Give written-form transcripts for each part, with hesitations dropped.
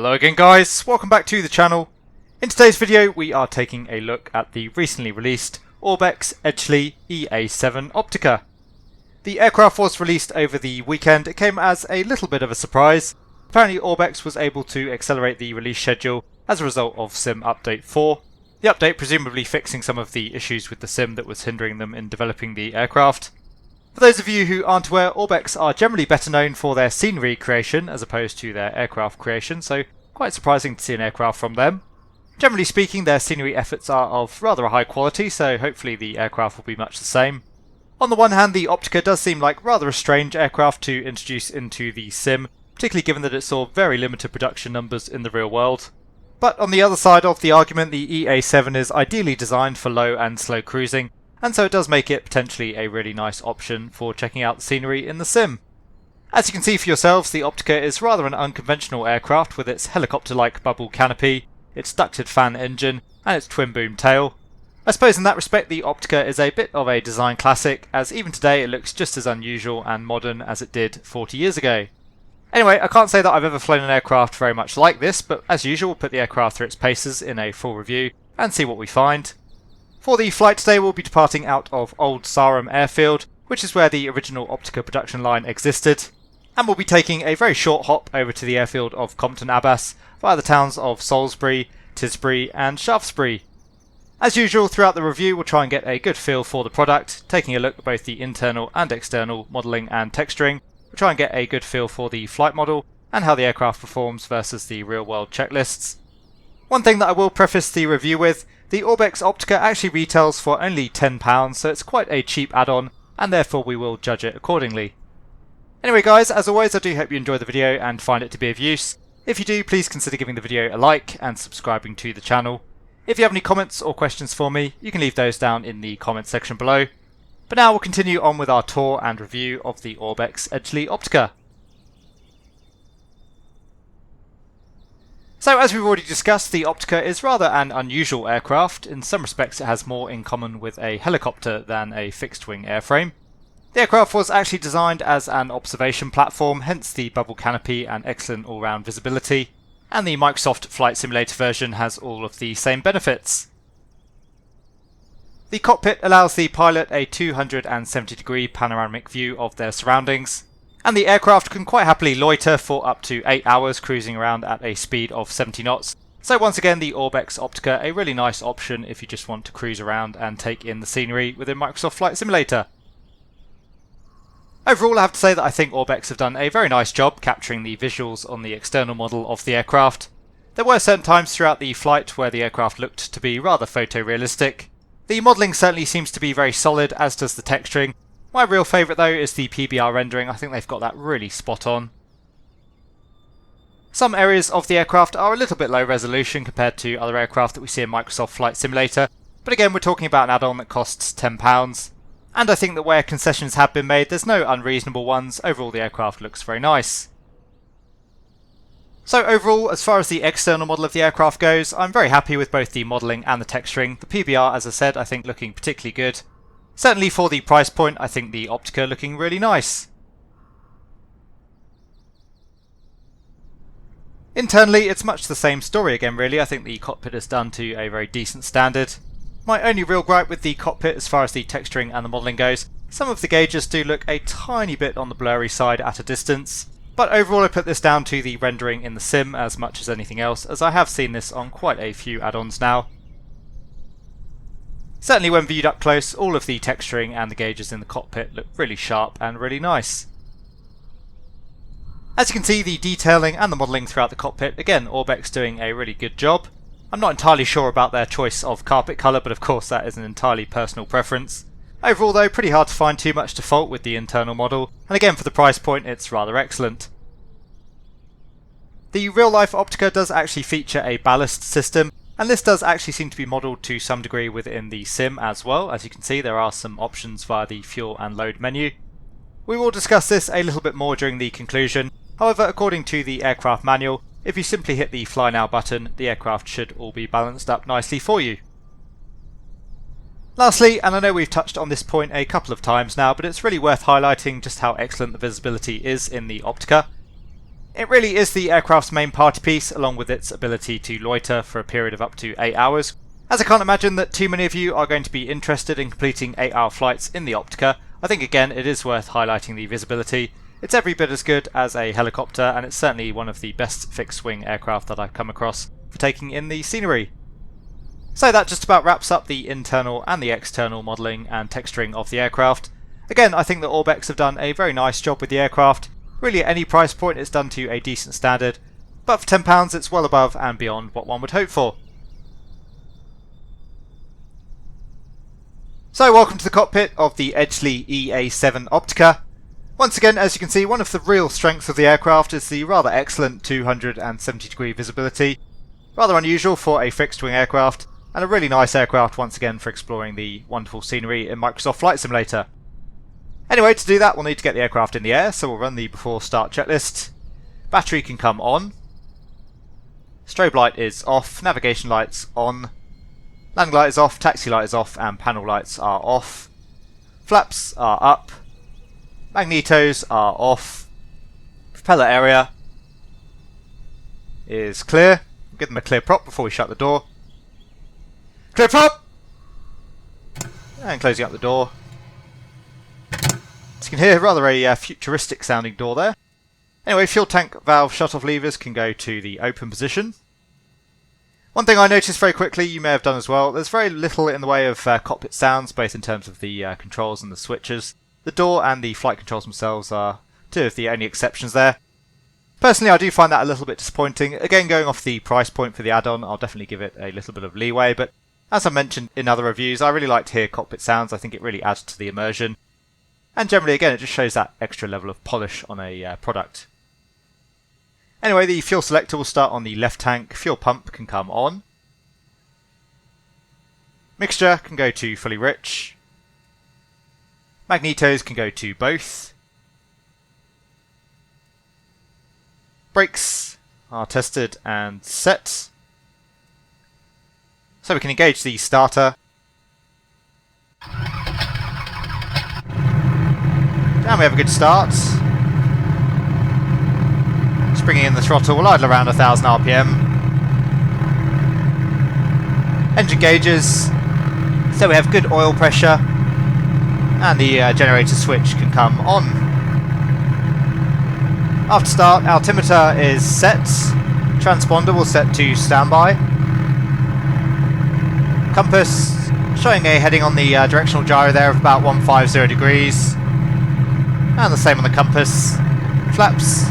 Hello again guys, welcome back to the channel. In today's video we are taking a look at the recently released Orbx Edgley EA-7 Optica. The aircraft was released over the weekend. It came as a little bit of a surprise. Apparently Orbx was able to accelerate the release schedule as a result of Sim Update 4. The update presumably fixing some of the issues with the sim that was hindering them in developing the aircraft. For those of you who aren't aware, Orbx are generally better known for their scenery creation as opposed to their aircraft creation, so quite surprising to see an aircraft from them. Generally speaking, their scenery efforts are of rather a high quality, so hopefully the aircraft will be much the same. On the one hand, the Optica does seem like rather a strange aircraft to introduce into the sim, particularly given that it saw very limited production numbers in the real world. But on the other side of the argument, the EA-7 is ideally designed for low and slow cruising, and so it does make it potentially a really nice option for checking out the scenery in the sim. As you can see for yourselves, the Optica is rather an unconventional aircraft with its helicopter-like bubble canopy, its ducted fan engine, and its twin-boom tail. I suppose in that respect the Optica is a bit of a design classic, as even today it looks just as unusual and modern as it did 40 years ago. Anyway, I can't say that I've ever flown an aircraft very much like this, but as usual we'll put the aircraft through its paces in a full review and see what we find. For the flight today we'll be departing out of Old Sarum Airfield, which is where the original Optica production line existed, and we'll be taking a very short hop over to the airfield of Compton Abbas via the towns of Salisbury, Tisbury and Shaftesbury. As usual, throughout the review we'll try and get a good feel for the product, taking a look at both the internal and external modelling and texturing. We'll try and get a good feel for the flight model and how the aircraft performs versus the real world checklists. One thing that I will preface the review with: the Orbx Optica actually retails for only £10, so it's quite a cheap add-on, and therefore we will judge it accordingly. Anyway guys, as always I do hope you enjoy the video and find it to be of use. If you do, please consider giving the video a like and subscribing to the channel. If you have any comments or questions for me, you can leave those down in the comments section below. But now we'll continue on with our tour and review of the Orbx Edgley Optica. So as we've already discussed, the Optica is rather an unusual aircraft. In some respects it has more in common with a helicopter than a fixed-wing airframe. The aircraft was actually designed as an observation platform, hence the bubble canopy and excellent all-round visibility, and the Microsoft Flight Simulator version has all of the same benefits. The cockpit allows the pilot a 270-degree panoramic view of their surroundings, and the aircraft can quite happily loiter for up to 8 hours cruising around at a speed of 70 knots. So once again, the Orbx Optica, a really nice option if you just want to cruise around and take in the scenery within Microsoft Flight Simulator. Overall, I have to say that I think Orbx have done a very nice job capturing the visuals on the external model of the aircraft. There were certain times throughout the flight where the aircraft looked to be rather photorealistic. The modelling certainly seems to be very solid, as does the texturing. My real favourite though is the PBR rendering. I think they've got that really spot on. Some areas of the aircraft are a little bit low resolution compared to other aircraft that we see in Microsoft Flight Simulator, but again we're talking about an add-on that costs £10. And I think that where concessions have been made, there's no unreasonable ones. Overall the aircraft looks very nice. So overall, as far as the external model of the aircraft goes, I'm very happy with both the modelling and the texturing. The PBR, as I said, I think looking particularly good. Certainly for the price point, I think the Optica looking really nice. Internally, it's much the same story again really. I think the cockpit is done to a very decent standard. My only real gripe with the cockpit as far as the texturing and the modelling goes, some of the gauges do look a tiny bit on the blurry side at a distance. But overall I put this down to the rendering in the sim as much as anything else, as I have seen this on quite a few add-ons now. Certainly when viewed up close, all of the texturing and the gauges in the cockpit look really sharp and really nice. As you can see, the detailing and the modelling throughout the cockpit, again Orbx doing a really good job. I'm not entirely sure about their choice of carpet colour, but of course that is an entirely personal preference. Overall though, pretty hard to find too much to fault with the internal model, and again for the price point it's rather excellent. The real-life Optica does actually feature a ballast system, and this does actually seem to be modelled to some degree within the sim as well. As you can see, there are some options via the fuel and load menu. We will discuss this a little bit more during the conclusion. However, according to the aircraft manual, if you simply hit the Fly Now button, the aircraft should all be balanced up nicely for you. Lastly, and I know we've touched on this point a couple of times now, but it's really worth highlighting just how excellent the visibility is in the Optica. It really is the aircraft's main party piece, along with its ability to loiter for a period of up to 8 hours. As I can't imagine that too many of you are going to be interested in completing 8-hour flights in the Optica, I think again it is worth highlighting the visibility. It's every bit as good as a helicopter, and it's certainly one of the best fixed-wing aircraft that I've come across for taking in the scenery. So that just about wraps up the internal and the external modelling and texturing of the aircraft. Again, I think that Orbx have done a very nice job with the aircraft. Really at any price point it's done to a decent standard, but for £10 it's well above and beyond what one would hope for. So welcome to the cockpit of the Edgley EA-7 Optica. Once again, as you can see, one of the real strengths of the aircraft is the rather excellent 270 degree visibility. Rather unusual for a fixed wing aircraft, and a really nice aircraft once again for exploring the wonderful scenery in Microsoft Flight Simulator. Anyway, to do that we'll need to get the aircraft in the air, so we'll run the before start checklist. Battery can come on. Strobe light is off, navigation lights on. Landing light is off, taxi light is off, and panel lights are off. Flaps are up. Magnetos are off. Propeller area is clear. We'll give them a clear prop before we shut the door. Clear prop! And closing up the door. As you can hear, rather a futuristic sounding door there. Anyway, fuel tank valve shut-off levers can go to the open position. One thing I noticed very quickly, you may have done as well, there's very little in the way of cockpit sounds, both in terms of the controls and the switches. The door and the flight controls themselves are two of the only exceptions there. Personally, I do find that a little bit disappointing. Again, going off the price point for the add-on, I'll definitely give it a little bit of leeway, but as I mentioned in other reviews, I really like to hear cockpit sounds. I think it really adds to the immersion. And generally, again, it just shows that extra level of polish on a product. Anyway, the fuel selector will start on the left tank. Fuel pump can come on. Mixture can go to fully rich. Magnetos can go to both. Brakes are tested and set. So we can engage the starter. And we have a good start. Just bringing in the throttle, we'll idle around 1000 RPM. Engine gauges, so we have good oil pressure, and the generator switch can come on. After start, altimeter is set, transponder will set to standby. Compass showing a heading on the directional gyro there of about 150 degrees, and the same on the compass. Flaps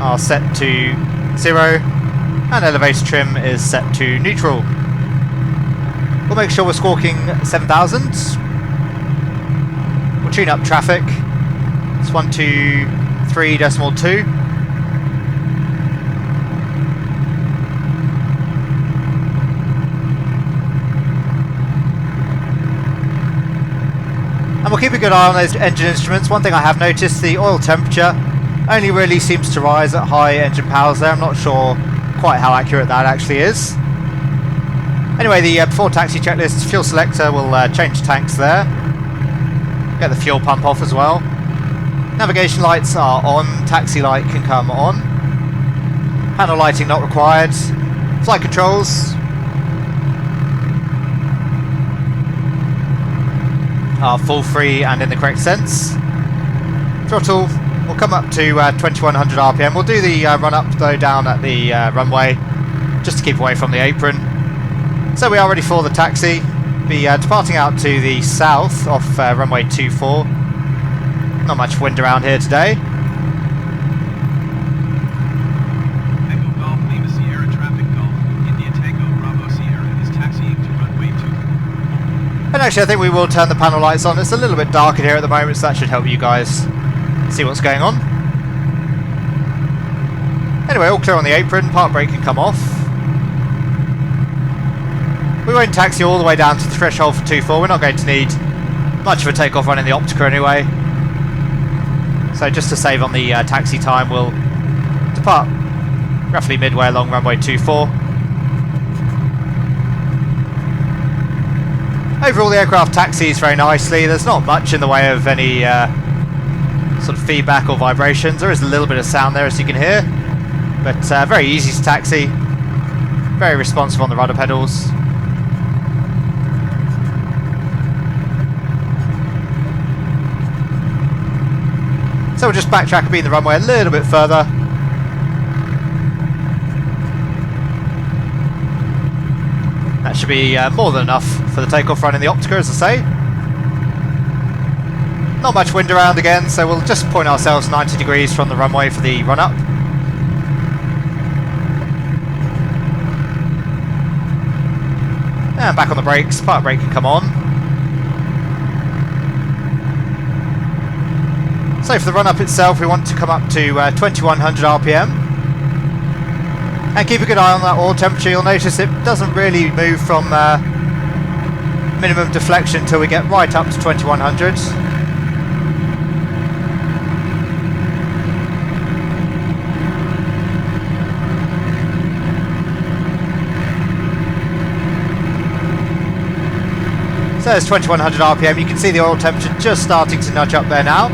are set to 0, and elevator trim is set to neutral. We'll make sure we're squawking 7000. We'll tune up traffic. It's 123.2. And we'll keep a good eye on those engine instruments. One thing I have noticed, the oil temperature only really seems to rise at high engine powers there. I'm not sure quite how accurate that actually is. Anyway, the before taxi checklist, fuel selector will change tanks there. Get the fuel pump off as well. Navigation lights are on, taxi light can come on. Panel lighting not required. Flight controls are full free and in the correct sense. Throttle will come up to 2100 RPM. We'll do the run up though down at the runway just to keep away from the apron. So we are ready for the taxi. Be departing out to the south off runway 24. Not much wind around here today. Echo Golf, Lima Sierra traffic Golf, India Tango Bravo Sierra is taxiing to runway 2. And actually I think we will turn the panel lights on. It's a little bit dark in here at the moment, so that should help you guys see what's going on. Anyway, all clear on the apron, park brake can come off. We won't taxi all the way down to the threshold for 2.4, we're not going to need much of a takeoff run in the Optica anyway. So just to save on the taxi time, we'll depart roughly midway along runway 24. Overall the aircraft taxis very nicely. There's not much in the way of any sort of feedback or vibrations. There is a little bit of sound there, as you can hear, but very easy to taxi, very responsive on the rudder pedals. So we'll just backtrack and be in the runway a little bit further. That should be more than enough for the takeoff run in the Optica, as I say. Not much wind around again, so we'll just point ourselves 90 degrees from the runway for the run-up. And back on the brakes, park brake can come on. So for the run-up itself, we want to come up to 2100 RPM. And keep a good eye on that oil temperature. You'll notice it doesn't really move from minimum deflection until we get right up to 2100. So there's 2100 RPM. You can see the oil temperature just starting to nudge up there now.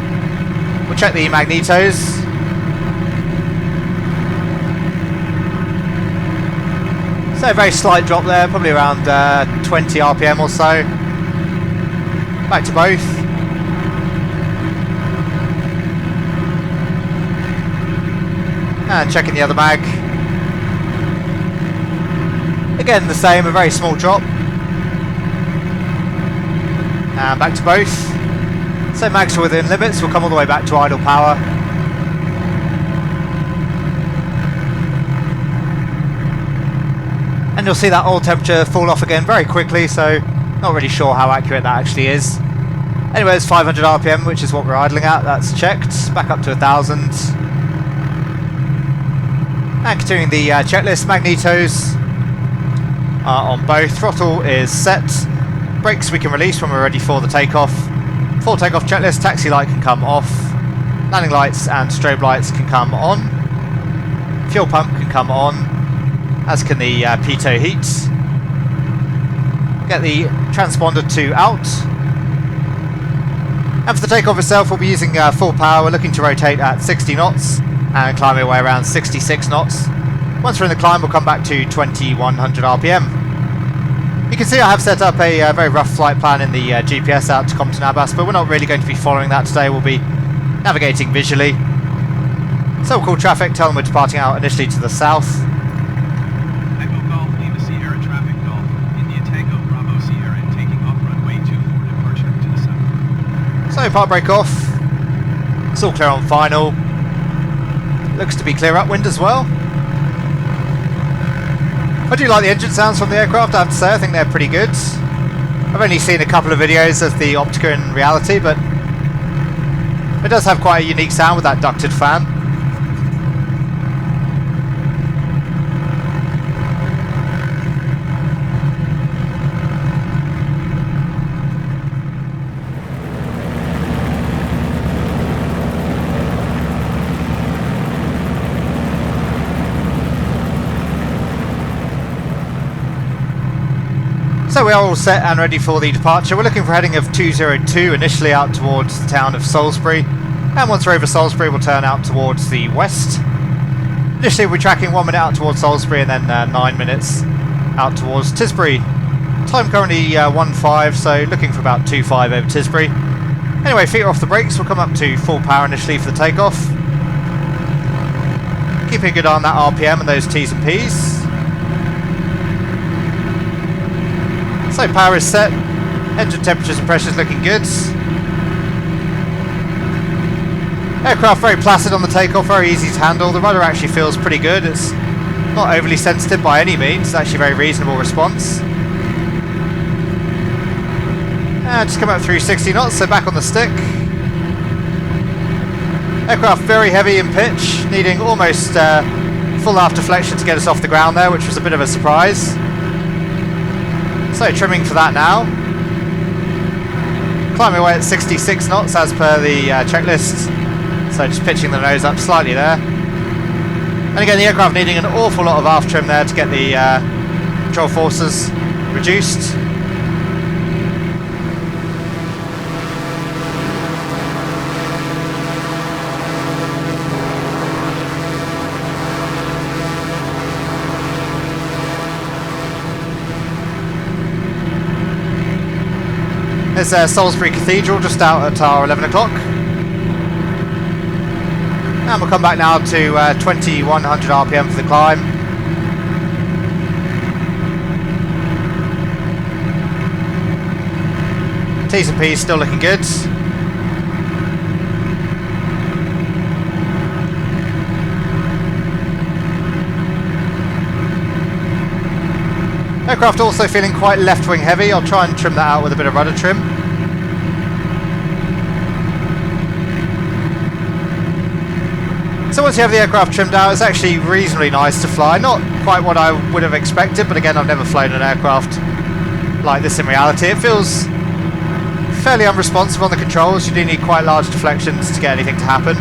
We'll check the magnetos. So a very slight drop there, probably around 20 RPM or so. Back to both. And checking the other mag. Again the same, a very small drop. And back to both. So mags are within limits, we'll come all the way back to idle power. And you'll see that oil temperature fall off again very quickly, so not really sure how accurate that actually is. Anyway, it's 500 RPM, which is what we're idling at, that's checked. Back up to 1000. And continuing the checklist, magnetos are on both. Throttle is set. Brakes we can release when we're ready for the takeoff. Full takeoff checklist, taxi light can come off. Landing lights and strobe lights can come on. Fuel pump can come on, as can the pitot heat. Get the transponder to out. And for the takeoff itself, we'll be using full power. We're looking to rotate at 60 knots and climb our way around 66 knots. Once we're in the climb, we'll come back to 2100 RPM. You can see I have set up a very rough flight plan in the GPS out to Compton Abbas, but we're not really going to be following that today. We'll be navigating visually. So we'll call traffic, tell them we're departing out initially to the south. Echo Golf, Lima Sierra Traffic Golf, India Tango Bravo Sierra, and taking off runway 24 departure to the south. So park brake off. It's all clear on final. Looks to be clear upwind as well. I do like the engine sounds from the aircraft, I have to say. I think they're pretty good. I've only seen a couple of videos of the Optica in reality, but it does have quite a unique sound with that ducted fan. So we are all set and ready for the departure. We're looking for a heading of 202 initially out towards the town of Salisbury, and once we're over Salisbury we'll turn out towards the west. Initially we'll be tracking 1 minute out towards Salisbury and then 9 minutes out towards Tisbury. Time currently 1.5, so looking for about 2.5 over Tisbury. Anyway, feet are off the brakes, we'll come up to full power initially for the takeoff. Keeping a good eye on that RPM and those T's and P's. So power is set, engine temperatures and pressures looking good. Aircraft very placid on the takeoff, very easy to handle. The rudder actually feels pretty good. It's not overly sensitive by any means, it's actually a very reasonable response. And just come up through 60 knots, so back on the stick. Aircraft very heavy in pitch, needing almost full aft deflection to get us off the ground there, which was a bit of a surprise. So trimming for that now. Climbing away at 66 knots as per the checklist. So just pitching the nose up slightly there. And again, the aircraft needing an awful lot of aft trim there to get the control forces reduced. There's Salisbury Cathedral just out at our 11 o'clock. And we'll come back now to 2100 RPM for the climb. T's and P's still looking good. Aircraft also feeling quite left wing heavy. I'll try and trim that out with a bit of rudder trim. So once you have the aircraft trimmed out, it's actually reasonably nice to fly. Not quite what I would have expected, but again, I've never flown an aircraft like this in reality. It feels fairly unresponsive on the controls. You do need quite large deflections to get anything to happen.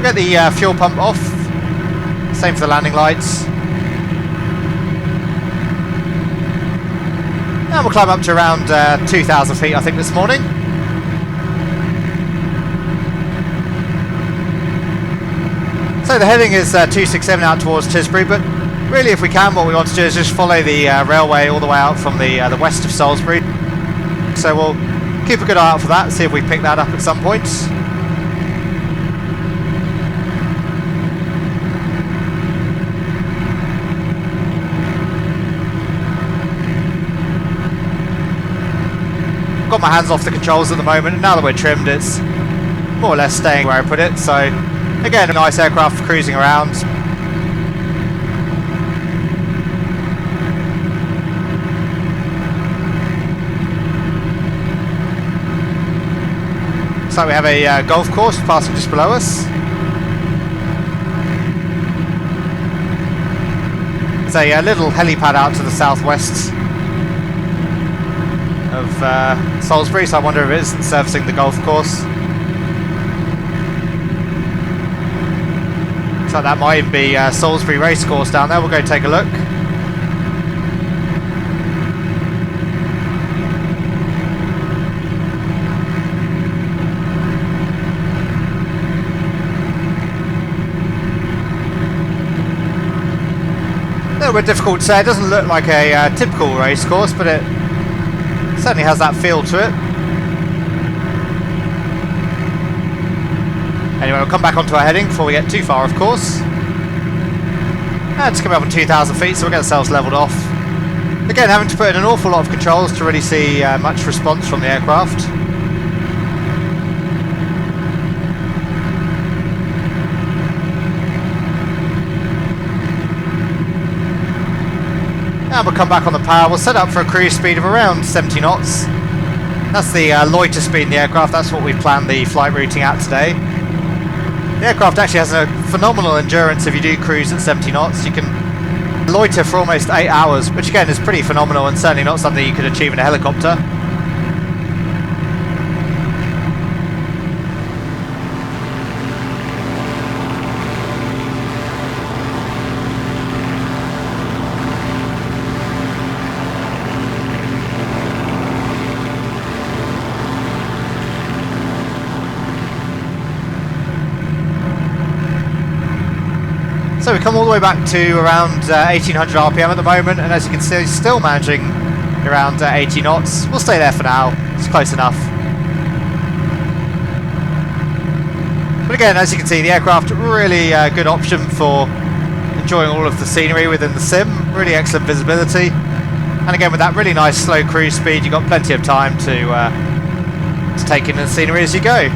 Get the fuel pump off. Same for the landing lights. And we'll climb up to around 2,000 feet, I think, this morning. So the heading is 267 out towards Tisbury, but really, if we can, what we want to do is just follow the railway all the way out from the west of Salisbury. So we'll keep a good eye out for that, see if we pick that up at some point. Got my hands off the controls at the moment, and now that we're trimmed, it's more or less staying where I put it. So again, a nice aircraft cruising around. So we have a golf course passing just below us. There's a little helipad out to the southwest of Salisbury, so I wonder if it isn't servicing the golf course. So that might even be Salisbury Racecourse down there. We'll go take a look. A little bit difficult to say. It doesn't look like a typical racecourse, but it certainly has that feel to it. Anyway, we'll come back onto our heading before we get too far, of course. And it's coming up on 2,000 feet, so we'll get ourselves levelled off. Again, having to put in an awful lot of controls to really see much response from the aircraft. And we'll come back on the power. We'll set up for a cruise speed of around 70 knots. That's the loiter speed in the aircraft. That's what we've planned the flight routing at today. The aircraft actually has a phenomenal endurance if you do cruise at 70 knots. You can loiter for almost 8 hours, which again is pretty phenomenal and certainly not something you could achieve in a helicopter. So we come all the way back to around 1800 RPM at the moment, and as you can see, still managing around 80 knots. We'll stay there for now, it's close enough. But again, as you can see, the aircraft, really good option for enjoying all of the scenery within the sim, really excellent visibility. And again, with that really nice slow cruise speed, you've got plenty of time to take in the scenery as you go.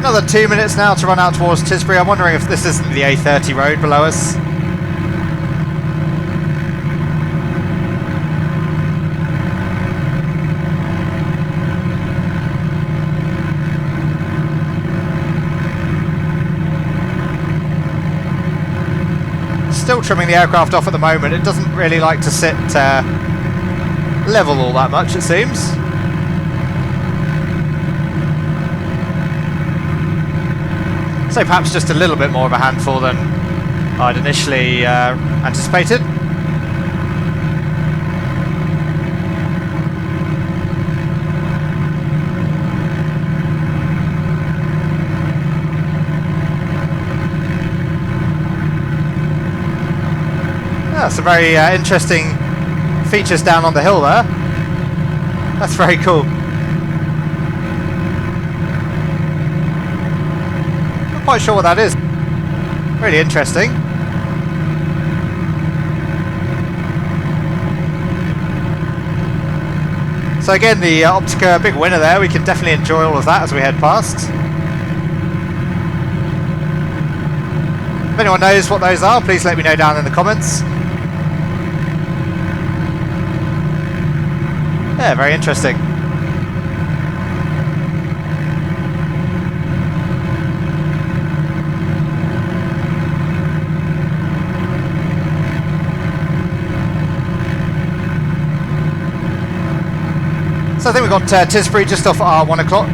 Another 2 minutes now to run out towards Tisbury. I'm wondering if this isn't the A30 road below us. Still trimming the aircraft off at the moment. It doesn't really like to sit level all that much, it seems. So perhaps just a little bit more of a handful than I'd initially anticipated. Some very interesting features down on the hill there. That's very cool. Not quite sure what that is. Really interesting. So again, the Optica, big winner there. We can definitely enjoy all of that as we head past. If anyone knows what those are, please let me know down in the comments. Yeah, very interesting. So I think we've got Tisbury just off our 1 o'clock.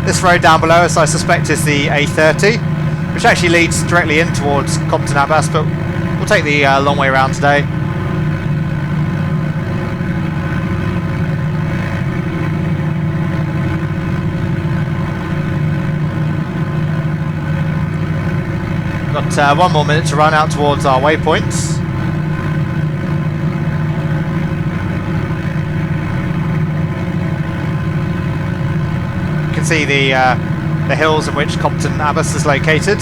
This road down below us I suspect is the A30, which actually leads directly in towards Compton Abbas, but we'll take the long way around today. Got 1 more minute to run out towards our waypoints. You can see the hills in which Compton Abbas is located.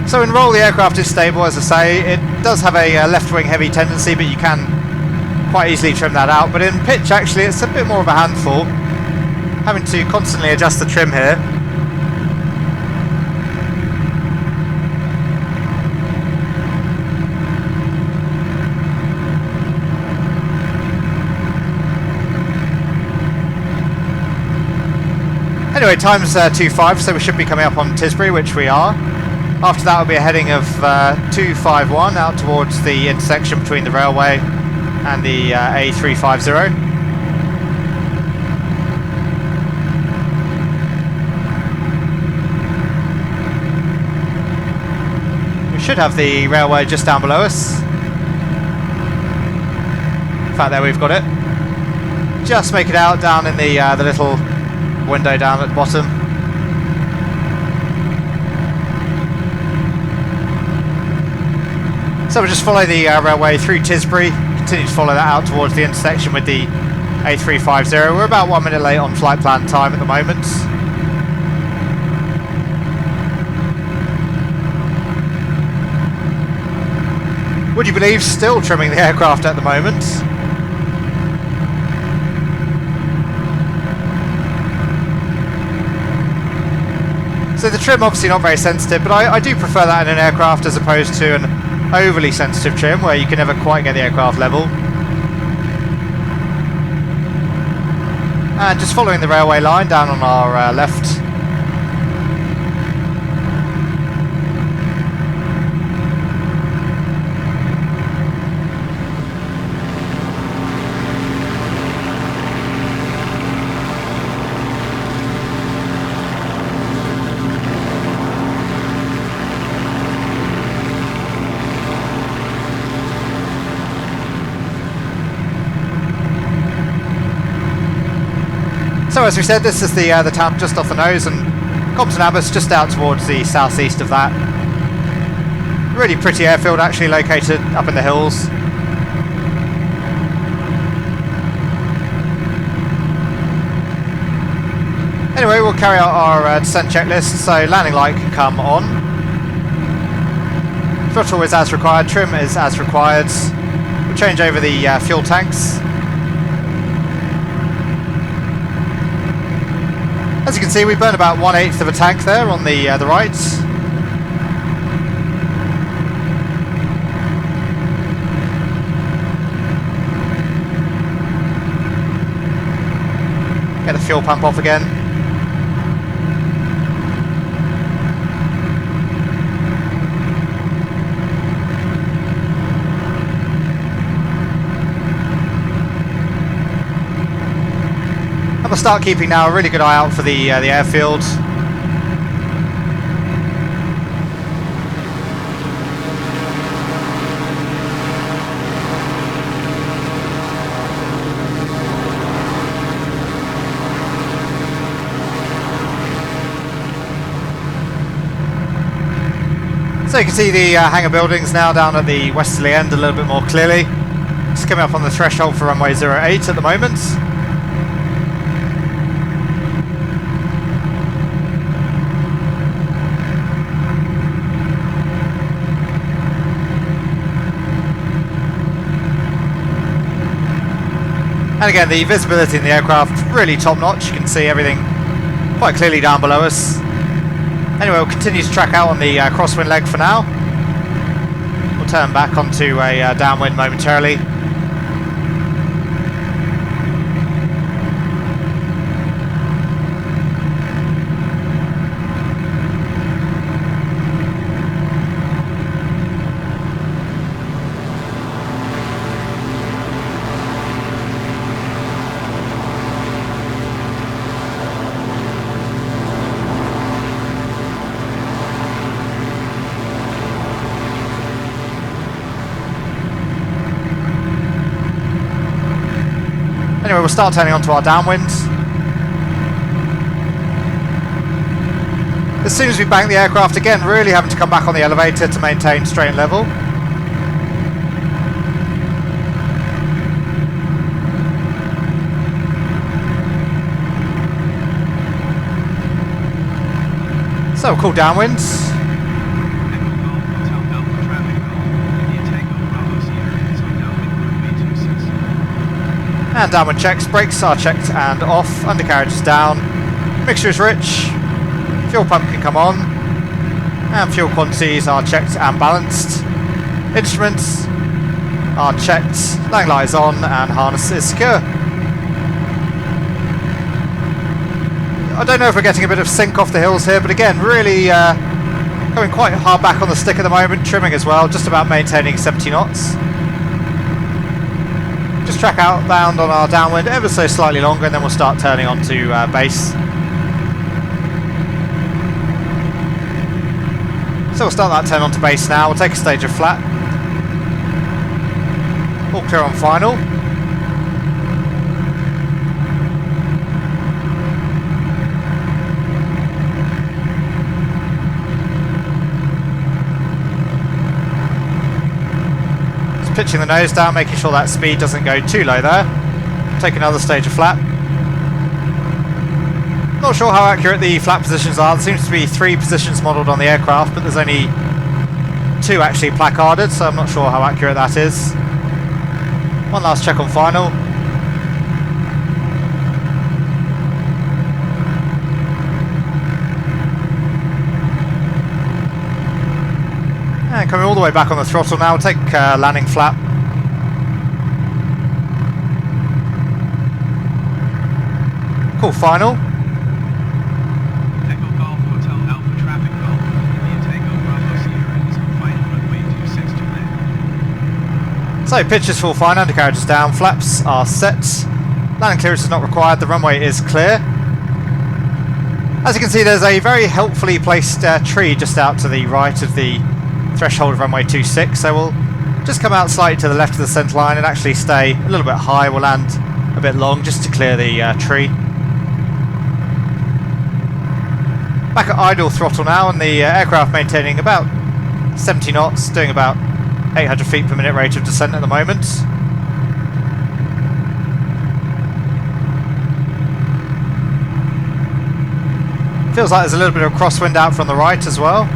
So in roll the aircraft is stable, as I say. It does have a left wing heavy tendency, but you can quite easily trim that out. But in pitch actually it's a bit more of a handful. Having to constantly adjust the trim here. Anyway, time's 2.5, so we should be coming up on Tisbury, which we are. After that will be a heading of 251 out towards the intersection between the railway and the A350. Should have the railway just down below us. In fact, there we've got it. Just make it out down in the little window down at the bottom. So we'll just follow the railway through Tisbury, continue to follow that out towards the intersection with the A350. We're about 1 minute late on flight plan time at the moment. Would you believe, still trimming the aircraft at the moment. So the trim obviously not very sensitive, but I do prefer that in an aircraft as opposed to an overly sensitive trim where you can never quite get the aircraft level. And just following the railway line down on our left. So as we said, this is the town just off the nose, and Compton Abbas just out towards the southeast of that. Really pretty airfield actually, located up in the hills. Anyway, we'll carry out our descent checklist, so landing light can come on. Throttle is as required, trim is as required. We'll change over the fuel tanks. As you can see, we burn about 1/8 of a tank there on the right. Get the fuel pump off again. start keeping now a really good eye out for the airfield. So you can see the hangar buildings now down at the westerly end a little bit more clearly. Just coming up on the threshold for runway 08 at the moment. And again, the visibility in the aircraft really top notch. You can see everything quite clearly down below us. Anyway, we'll continue to track out on the crosswind leg for now. We'll turn back onto a downwind momentarily. Anyway, we'll start turning onto our downwind. As soon as we bank the aircraft again, really having to come back on the elevator to maintain straight and level. So we'll call downwinds. And downwind checks, brakes are checked and off, undercarriage is down, mixture is rich, fuel pump can come on, and fuel quantities are checked and balanced, instruments are checked, landing light is on, and harness is secure. I don't know if we're getting a bit of sink off the hills here, but again, really going quite hard back on the stick at the moment, trimming as well, just about maintaining 70 knots. Just track outbound on our downwind ever so slightly longer, and then we'll start turning onto base. So we'll start that turn onto base now. We'll take a stage of flat. All clear on final. Pitching the nose down, making sure that speed doesn't go too low there. Take another stage of flap. Not sure how accurate the flap positions are. There seems to be 3 positions modelled on the aircraft, but there's only 2 actually placarded, so I'm not sure how accurate that is. One last check on final. And coming all the way back on the throttle now, we'll take landing flap. Cool, final. Echo Golf Hotel Alpha Traffic Golf, India Tango Bravo Sierra is on final runway 26 to land. So pitch is full fine, undercarriage is down, flaps are set. Landing clearance is not required, the runway is clear. As you can see, there's a very helpfully placed tree just out to the right of the threshold of runway 26, so we'll just come out slightly to the left of the centre line and actually stay a little bit high. We'll land a bit long just to clear the tree. Back at idle throttle now, and the aircraft maintaining about 70 knots, doing about 800 feet per minute rate of descent at the moment. Feels like there's a little bit of crosswind out from the right as well.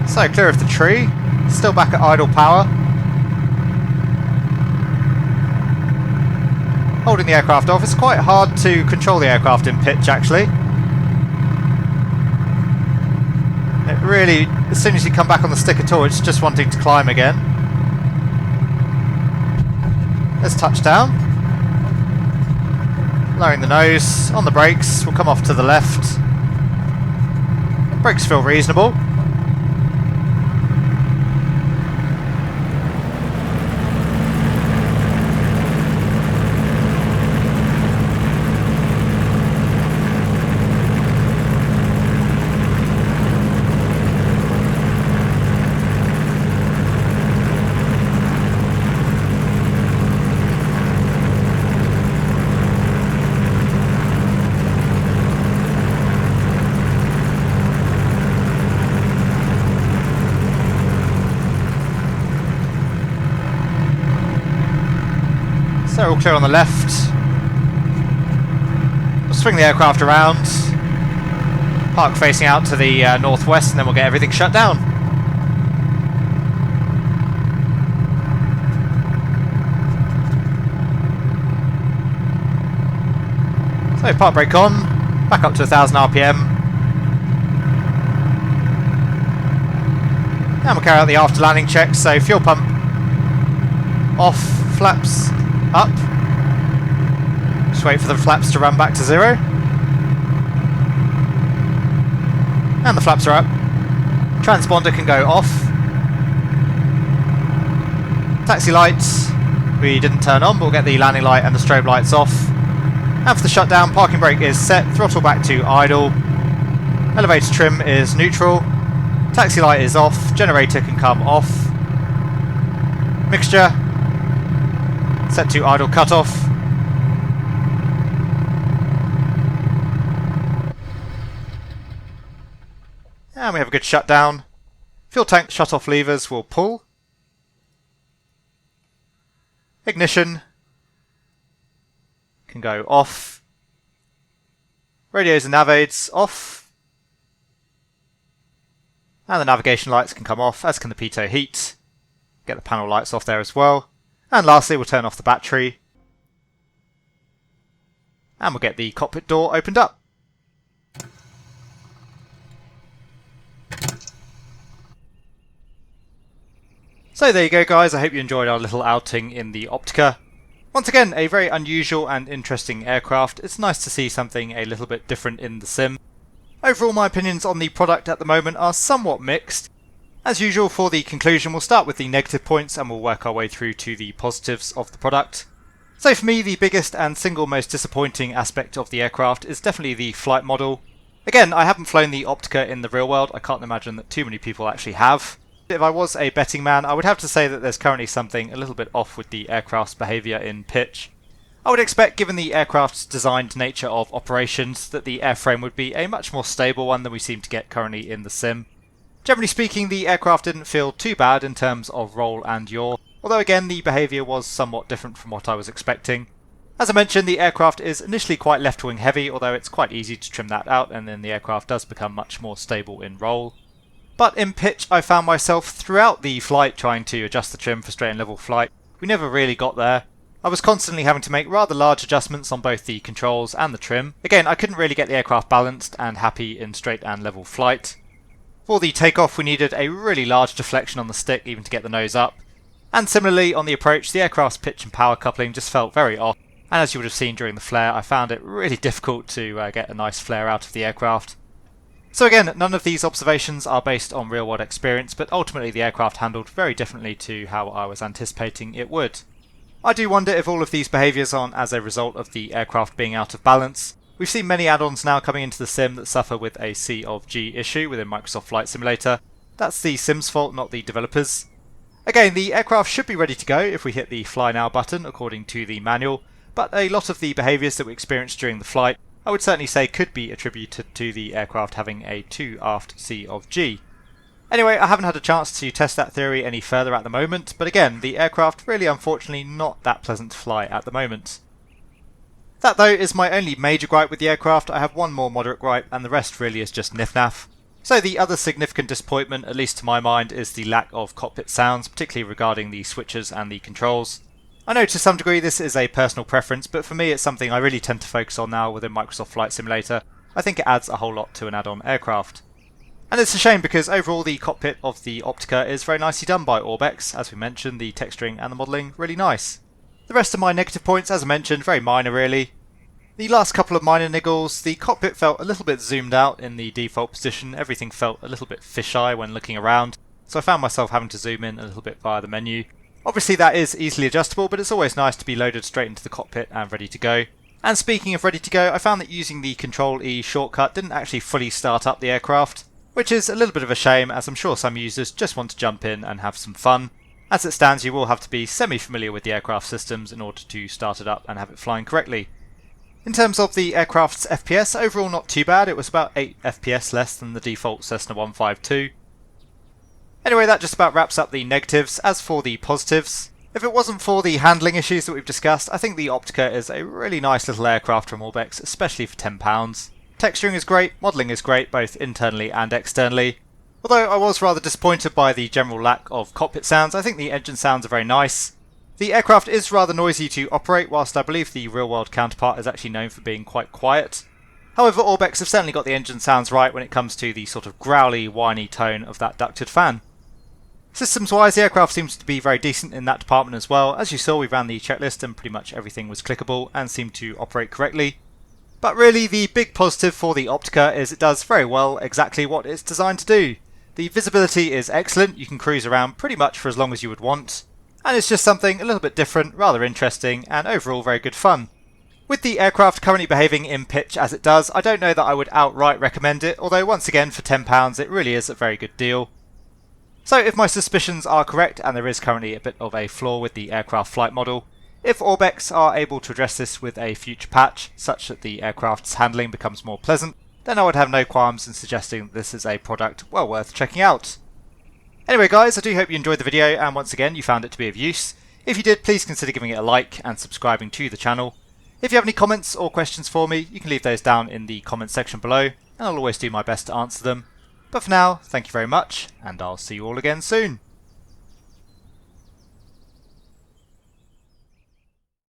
So clear of the tree, still back at idle power. Holding the aircraft off. It's quite hard to control the aircraft in pitch actually. It really, as soon as you come back on the stick at all, it's just wanting to climb again. Let's touch down. Lowering the nose, on the brakes, we'll come off to the left. Brakes feel reasonable. So all clear on the left. We'll swing the aircraft around, park facing out to the northwest, and then we'll get everything shut down. So park brake on, back up to 1000 RPM. And we'll carry out the after landing checks, so fuel pump off, flaps up. Just wait for the flaps to run back to 0. And the flaps are up. Transponder can go off. Taxi lights we didn't turn on, but we'll get the landing light and the strobe lights off. And for the shutdown, parking brake is set, throttle back to idle. Elevator trim is neutral. Taxi light is off, generator can come off. Mixture set to idle cutoff. And we have a good shutdown. Fuel tank shut-off levers will pull. Ignition can go off. Radios and nav aids off. And the navigation lights can come off, as can the pitot heat. Get the panel lights off there as well. And lastly, we'll turn off the battery. And we'll get the cockpit door opened up. So there you go guys, I hope you enjoyed our little outing in the Optica. Once again, a very unusual and interesting aircraft. It's nice to see something a little bit different in the sim. Overall, my opinions on the product at the moment are somewhat mixed. As usual, for the conclusion, we'll start with the negative points and we'll work our way through to the positives of the product. So for me, the biggest and single most disappointing aspect of the aircraft is definitely the flight model. Again, I haven't flown the Optica in the real world. I can't imagine that too many people actually have. If I was a betting man, I would have to say that there's currently something a little bit off with the aircraft's behaviour in pitch. I would expect, given the aircraft's designed nature of operations, that the airframe would be a much more stable one than we seem to get currently in the sim. Generally speaking, the aircraft didn't feel too bad in terms of roll and yaw, although again the behaviour was somewhat different from what I was expecting. As I mentioned, the aircraft is initially quite left-wing heavy, although it's quite easy to trim that out and then the aircraft does become much more stable in roll. But in pitch, I found myself throughout the flight trying to adjust the trim for straight and level flight. We never really got there. I was constantly having to make rather large adjustments on both the controls and the trim. Again, I couldn't really get the aircraft balanced and happy in straight and level flight. For the takeoff, we needed a really large deflection on the stick even to get the nose up. And similarly, on the approach, the aircraft's pitch and power coupling just felt very off. And as you would have seen during the flare, I found it really difficult to get a nice flare out of the aircraft. So again, none of these observations are based on real-world experience, but ultimately the aircraft handled very differently to how I was anticipating it would. I do wonder if all of these behaviours aren't as a result of the aircraft being out of balance. We've seen many add-ons now coming into the sim that suffer with a C of G issue within Microsoft Flight Simulator. That's the sim's fault, not the developers. Again, the aircraft should be ready to go if we hit the Fly Now button according to the manual, but a lot of the behaviours that we experienced during the flight I would certainly say could be attributed to the aircraft having a 2 aft C of G. Anyway, I haven't had a chance to test that theory any further at the moment, but again, the aircraft really unfortunately not that pleasant to fly at the moment. That though is my only major gripe with the aircraft. I have one more moderate gripe and the rest really is just niff-naff. So the other significant disappointment, at least to my mind, is the lack of cockpit sounds, particularly regarding the switches and the controls. I know to some degree this is a personal preference, but for me it's something I really tend to focus on now within Microsoft Flight Simulator. I think it adds a whole lot to an add-on aircraft. And it's a shame because overall the cockpit of the Optica is very nicely done by Orbx. As we mentioned, the texturing and the modelling really nice. The rest of my negative points, as I mentioned, very minor really. The last couple of minor niggles, the cockpit felt a little bit zoomed out in the default position, everything felt a little bit fisheye when looking around, so I found myself having to zoom in a little bit via the menu. Obviously that is easily adjustable, but it's always nice to be loaded straight into the cockpit and ready to go. And speaking of ready to go, I found that using the Control-E shortcut didn't actually fully start up the aircraft, which is a little bit of a shame, as I'm sure some users just want to jump in and have some fun. As it stands, you will have to be semi-familiar with the aircraft systems in order to start it up and have it flying correctly. In terms of the aircraft's FPS, overall not too bad. It was about 8 FPS less than the default Cessna 152. Anyway, that just about wraps up the negatives. As for the positives, If it wasn't for the handling issues that we've discussed, I think the Optica is a really nice little aircraft from Orbx, especially for £10. Texturing is great, modelling is great, both internally and externally. Although I was rather disappointed by the general lack of cockpit sounds, I think the engine sounds are very nice. The aircraft is rather noisy to operate, whilst I believe the real-world counterpart is actually known for being quite quiet. However, Orbx have certainly got the engine sounds right when it comes to the sort of growly, whiny tone of that ducted fan. Systems-wise, the aircraft seems to be very decent in that department as well. As you saw, we ran the checklist and pretty much everything was clickable and seemed to operate correctly. But really, the big positive for the Optica is it does very well exactly what it's designed to do. The visibility is excellent, you can cruise around pretty much for as long as you would want. And it's just something a little bit different, rather interesting, and overall very good fun. With the aircraft currently behaving in pitch as it does, I don't know that I would outright recommend it, although once again for £10 it really is a very good deal. So if my suspicions are correct, and there is currently a bit of a flaw with the aircraft flight model, if Orbx are able to address this with a future patch, such that the aircraft's handling becomes more pleasant, then I would have no qualms in suggesting that this is a product well worth checking out. Anyway guys, I do hope you enjoyed the video and once again you found it to be of use. If you did, please consider giving it a like and subscribing to the channel. If you have any comments or questions for me, you can leave those down in the comments section below, and I'll always do my best to answer them. But for now, thank you very much, and I'll see you all again soon.